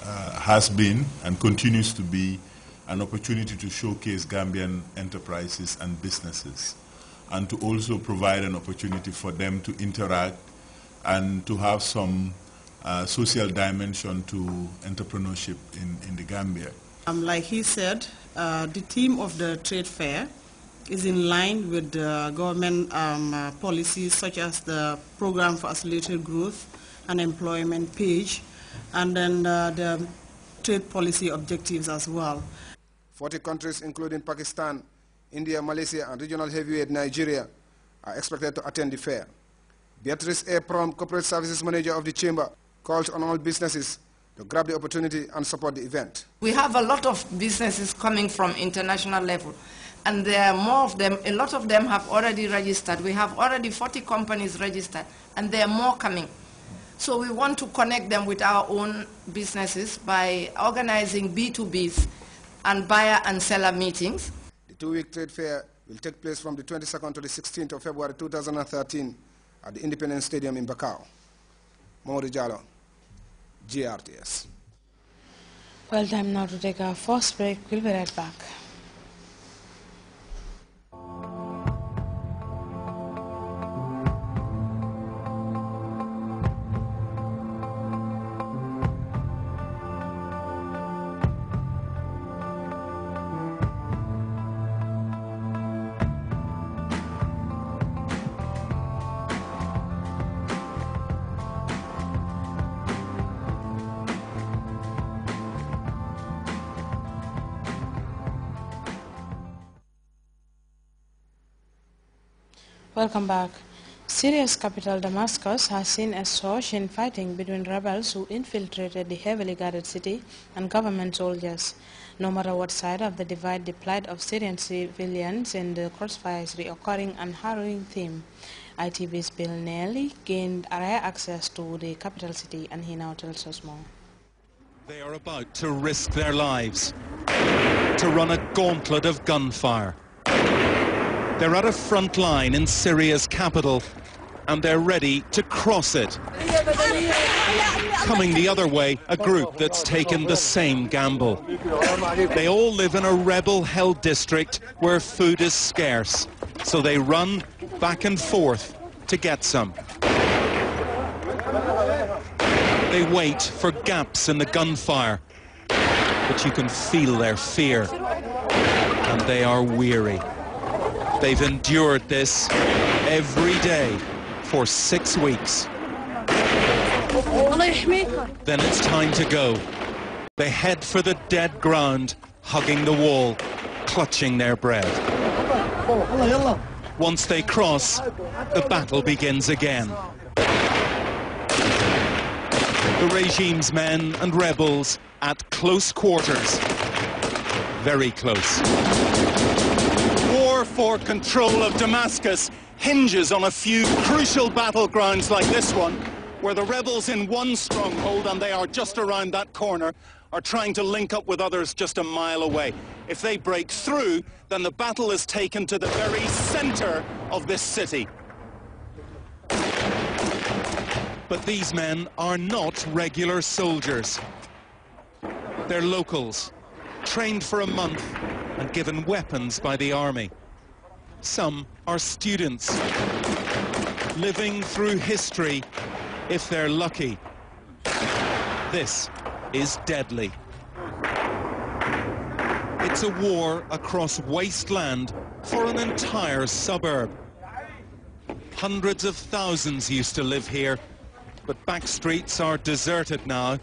has been and continues to be an opportunity to showcase Gambian enterprises and businesses, and to also provide an opportunity for them to interact and to have some social dimension to entrepreneurship in the Gambia. Like he said, the theme of the trade fair is in line with the government policies such as the Program for Accelerated Growth and Employment page, and then the trade policy objectives as well. 40 countries including Pakistan, India, Malaysia and regional heavyweight Nigeria are expected to attend the fair. Beatrice A. Prom, Corporate Services Manager of the Chamber, calls on all businesses to grab the opportunity and support the event. We have a lot of businesses coming from international level, and there are more of them. A lot of them have already registered. We have already 40 companies registered, and there are more coming. So we want to connect them with our own businesses by organizing B2Bs and buyer and seller meetings. The two-week trade fair will take place from the 22nd to the 16th of February 2013 at the Independence Stadium in Bakau. Mamadou Diallo, GRTS. Well, time now to take our first break. We'll be right back. Welcome back. Syria's capital Damascus has seen a surge in fighting between rebels who infiltrated the heavily guarded city and government soldiers. No matter what side of the divide, the plight of Syrian civilians in the crossfire is reoccurring and harrowing theme. ITV's Bill Nelly gained rare access to the capital city, and he now tells us more. They are about to risk their lives, to run a gauntlet of gunfire. They're at a front line in Syria's capital, and they're ready to cross it. Coming the other way, a group that's taken the same gamble. They all live in a rebel-held district where food is scarce, so they run back and forth to get some. They wait for gaps in the gunfire, but you can feel their fear, and they are weary. They've endured this every day for 6 weeks. Then it's time to go. They head for the dead ground, hugging the wall, clutching their bread. Once they cross, the battle begins again. The regime's men and rebels at close quarters. Very close. War for control of Damascus hinges on a few crucial battlegrounds like this one, where the rebels in one stronghold, and they are just around that corner, are trying to link up with others just a mile away. If they break through, then the battle is taken to the very center of this city. But these men are not regular soldiers. They're locals, trained for a month and given weapons by the army. Some are students, living through history if they're lucky. This is deadly. It's a war across wasteland for an entire suburb. Hundreds of thousands used to live here, but back streets are deserted now.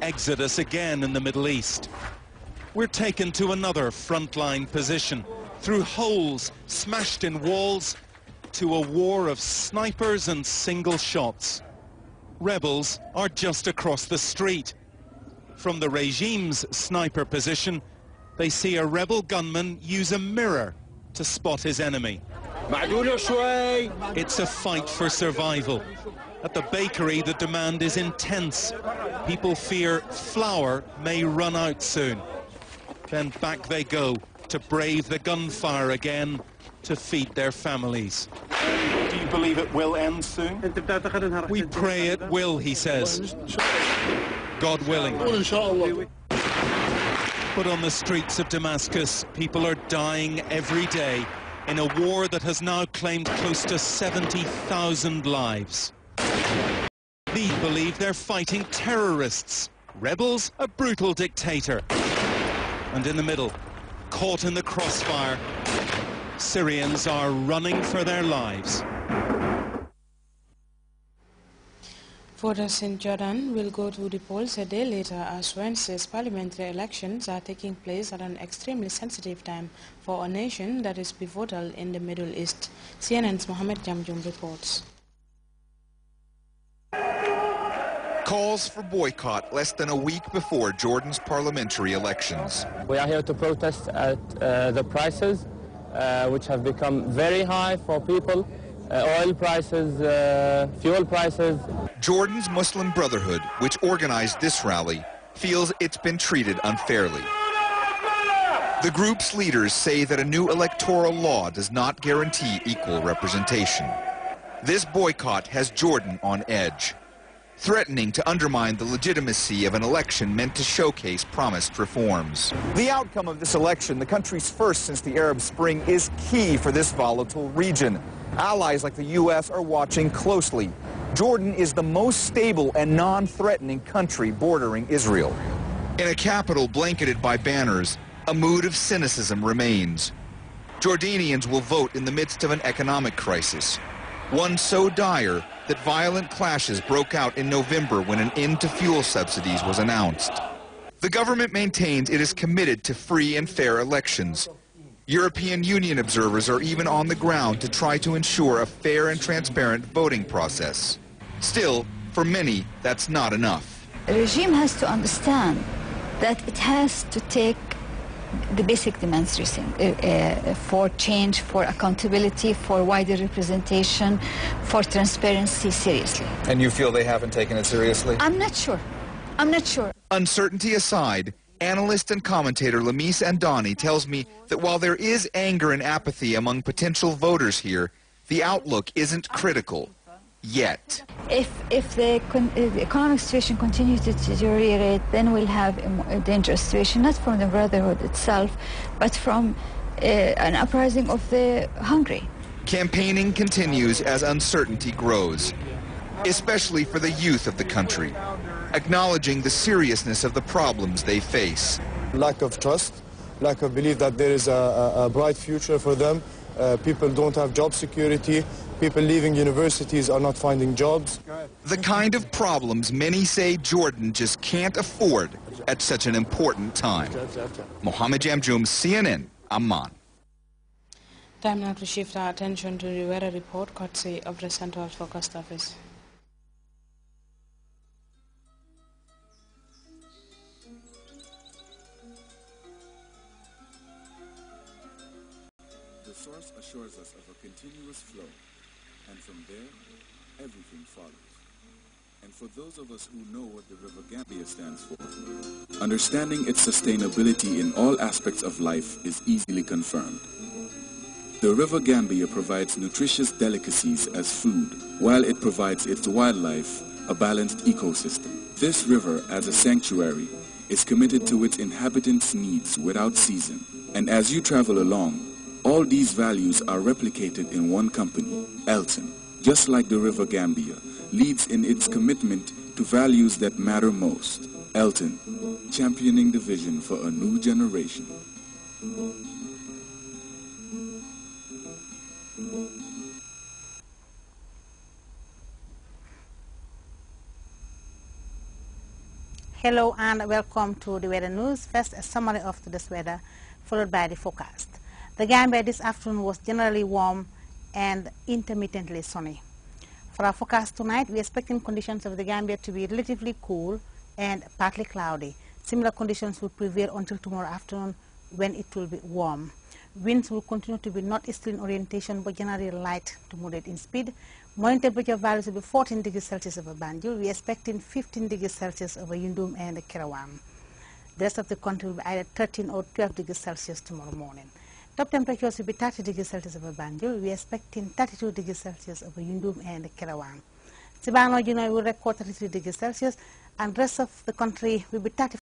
Exodus again in the Middle East. We're taken to another frontline position, through holes smashed in walls, to a war of snipers and single shots. Rebels are just across the street. From the regime's sniper position, they see a rebel gunman use a mirror to spot his enemy. It's a fight for survival. At the bakery, the demand is intense. People fear flour may run out soon. Then back they go to brave the gunfire again to feed their families. Do you believe it will end soon? We pray it will, he says. God willing. But on the streets of Damascus, people are dying every day in a war that has now claimed close to 70,000 lives. These believe they're fighting terrorists, rebels, a brutal dictator. And in the middle, caught in the crossfire, Syrians are running for their lives. Voters in Jordan will go to the polls a day later as Wednesday's parliamentary elections are taking place at an extremely sensitive time for a nation that is pivotal in the Middle East. CNN's Mohammed Jamjum reports. Calls for boycott less than a week before Jordan's parliamentary elections. We are here to protest at the prices, which have become very high for people. Oil prices, fuel prices. Jordan's Muslim Brotherhood, which organized this rally, feels it's been treated unfairly. The group's leaders say that a new electoral law does not guarantee equal representation. This boycott has Jordan on edge, threatening to undermine the legitimacy of an election meant to showcase promised reforms. The outcome of this election, the country's first since the Arab Spring, is key for this volatile region. Allies like the U.S. are watching closely. Jordan is the most stable and non-threatening country bordering Israel. In a capital blanketed by banners, a mood of cynicism remains. Jordanians will vote in the midst of an economic crisis, one so dire that violent clashes broke out in November when an end to fuel subsidies was announced. The government maintains it is committed to free and fair elections. European Union observers are even on the ground to try to ensure a fair and transparent voting process. Still, for many, that's not enough. The regime has to understand that it has to take the basic demands for change, for accountability, for wider representation, for transparency seriously. And you feel they haven't taken it seriously? I'm not sure. I'm not sure. Uncertainty aside, analyst and commentator Lamis Andani tells me that while there is anger and apathy among potential voters here, the outlook isn't critical yet. If the economic situation continues to deteriorate, then we'll have a dangerous situation, not from the Brotherhood itself, but from an uprising of the hungry. Campaigning continues as uncertainty grows, especially for the youth of the country, acknowledging the seriousness of the problems they face. Lack of trust, lack of belief that there is a bright future for them. People don't have job security. People leaving universities are not finding jobs. The kind of problems many say Jordan just can't afford at such an important time. Mohammed Jamjoum, CNN, Amman. Time now to shift our attention to the weather report courtesy of the Central Forecast Office. The source assures us of a continuous flow, and from there, everything follows. And for those of us who know what the River Gambia stands for, understanding its sustainability in all aspects of life is easily confirmed. The River Gambia provides nutritious delicacies as food, while it provides its wildlife a balanced ecosystem. This river, as a sanctuary, is committed to its inhabitants' needs without season. And as you travel along, all these values are replicated in one company, Elton, just like the River Gambia, leads in its commitment to values that matter most. Elton, championing the vision for a new generation. Hello and welcome to the weather news. First, a summary of today's weather, followed by the forecast. The Gambia this afternoon was generally warm and intermittently sunny. For our forecast tonight, we are expecting conditions of the Gambia to be relatively cool and partly cloudy. Similar conditions will prevail until tomorrow afternoon when it will be warm. Winds will continue to be northeasterly in orientation but generally light to moderate in speed. Morning temperature values will be 14 degrees Celsius over Banjul. We are expecting 15 degrees Celsius over Yundum and Kerawan. The rest of the country will be either 13 or 12 degrees Celsius tomorrow morning. Top temperatures will be 30 degrees Celsius over Banjul. We are expecting 32 degrees Celsius over Yundum and Kerawan. Sibano Juno will record 33 degrees Celsius and rest of the country will be 35.